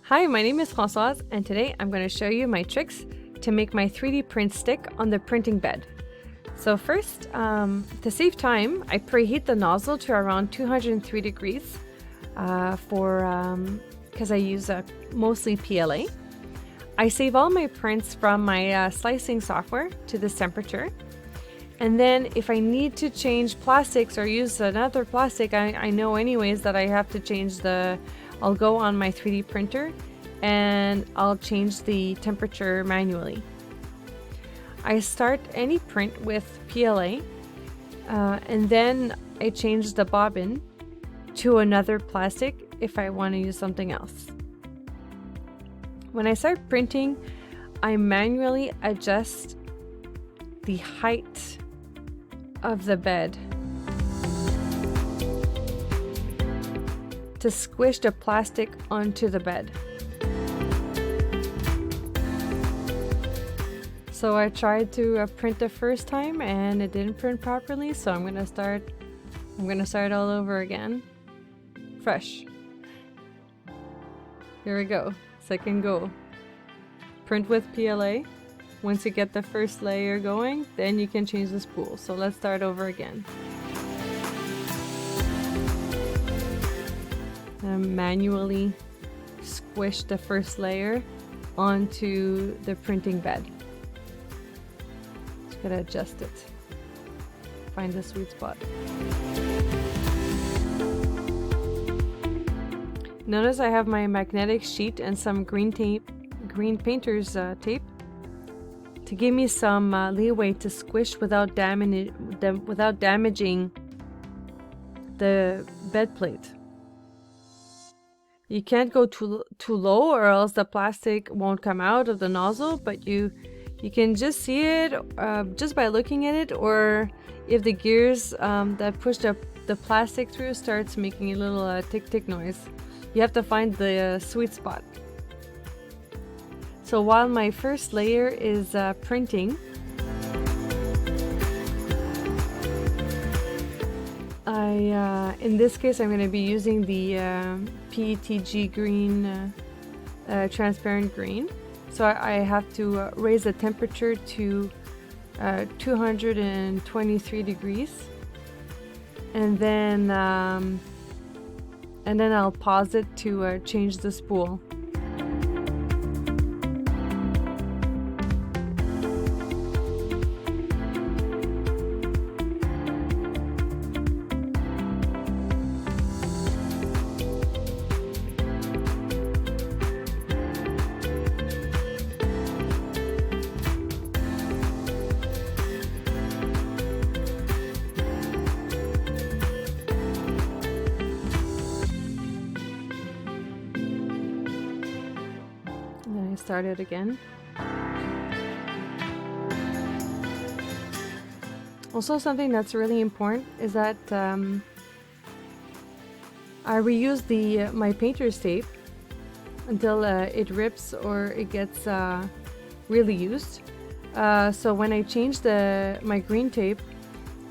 Hi, my name is Françoise, and today I'm going to show you my tricks to make my 3D print stick on the printing bed. So first, to save time, I preheat the nozzle to around 203 degrees because I use mostly PLA. I save all my prints from my slicing software to this temperature. And then if I need to change plastics or use another plastic, I know anyways that I have to change I'll go on my 3D printer and I'll change the temperature manually. I start any print with PLA and then I change the bobbin to another plastic if I want to use something else. When I start printing, I manually adjust the height of the bed to squish the plastic onto the bed. So I tried to print the first time and it didn't print properly, so I'm gonna start all over again. Fresh. Here we go. Second go. Print with PLA. Once you get the first layer going, then you can change the spool. So let's start over again. Manually squish the first layer onto the printing bed. Just gotta adjust it. Find the sweet spot. Notice I have my magnetic sheet and some green painter's tape to give me some leeway to squish without damaging the bed plate. You can't go too low or else the plastic won't come out of the nozzle, but you can just see it just by looking at it, or if the gears that push the plastic through starts making a little tick noise. You have to find the sweet spot. So while my first layer is printing, in this case I'm going to be using the PETG green, transparent green. So I have to raise the temperature to 223 degrees, and then I'll pause it to change the spool. Start it again. Also, something that's really important is that I reuse my painter's tape until it rips or it gets really used. So when I change my green tape,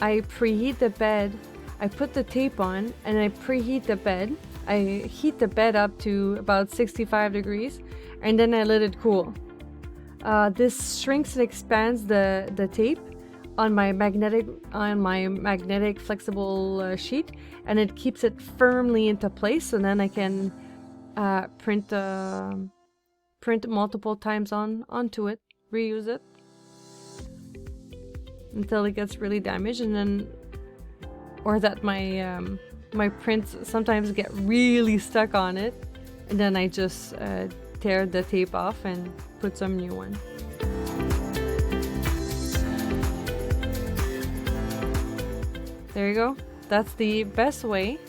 I preheat the bed. I put the tape on and I preheat the bed. I heat the bed up to about 65 degrees and then I let it cool. This shrinks and expands the tape on my magnetic flexible sheet, and it keeps it firmly into place, and then I can print multiple times onto it, reuse it until it gets really damaged, and then or that my prints sometimes get really stuck on it, and then I just tear the tape off and put some new one. There you go. That's the best way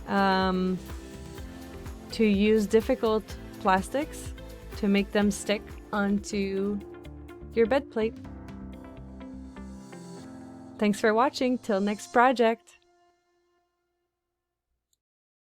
to use difficult plastics to make them stick onto your bed plate. Thanks for watching. Till next project.